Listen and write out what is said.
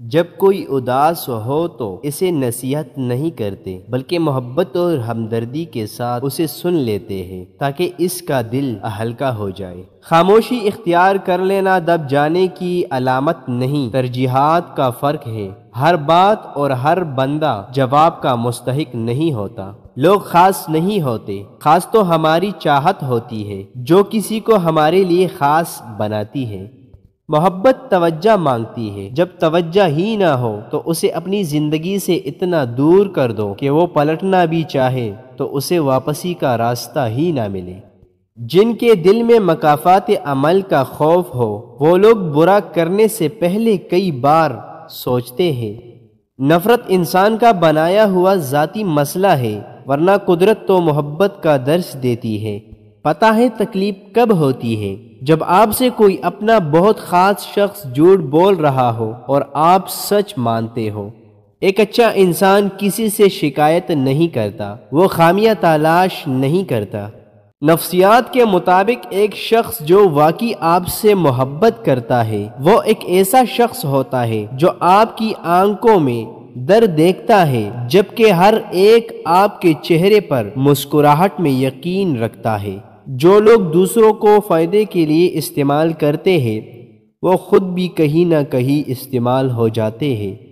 جب کوئی اداس ہو تو اسے نصیحت نہیں کرتے بلکہ محبت اور ہمدردی کے ساتھ اسے سن لیتے ہیں تاکہ اس کا دل ہلکا ہو جائے۔ خاموشی اختیار کر لینا دب جانے کی علامت نہیں، ترجیحات کا فرق ہے۔ ہر بات اور ہر بندہ جواب کا مستحق نہیں ہوتا۔ لوگ خاص نہیں ہوتے، خاص تو ہماری چاہت ہوتی ہے جو کسی کو ہمارے لیے خاص بناتی ہے۔ محبت توجہ مانگتی ہے، جب توجہ ہی نہ ہو تو اسے اپنی زندگی سے اتنا دور کر دو کہ وہ پلٹنا بھی چاہے تو اسے واپسی کا راستہ ہی نہ ملے۔ جن کے دل میں مکافات عمل کا خوف ہو وہ لوگ برا کرنے سے پہلے کئی بار سوچتے ہیں۔ نفرت انسان کا بنایا ہوا ذاتی مسئلہ ہے، ورنہ قدرت تو محبت کا درس دیتی ہے۔ پتہ ہے تکلیف کب ہوتی ہے؟ جب آپ سے کوئی اپنا بہت خاص شخص جھوٹ بول رہا ہو اور آپ سچ مانتے ہو۔ ایک اچھا انسان کسی سے شکایت نہیں کرتا، وہ خامیاں تلاش نہیں کرتا۔ نفسیات کے مطابق ایک شخص جو واقعی آپ سے محبت کرتا ہے وہ ایک ایسا شخص ہوتا ہے جو آپ کی آنکھوں میں درد دیکھتا ہے جبکہ ہر ایک آپ کے چہرے پر مسکراہٹ میں یقین رکھتا ہے۔ جو لوگ دوسروں کو فائدے کے لیے استعمال کرتے ہیں وہ خود بھی کہیں نہ کہیں استعمال ہو جاتے ہیں۔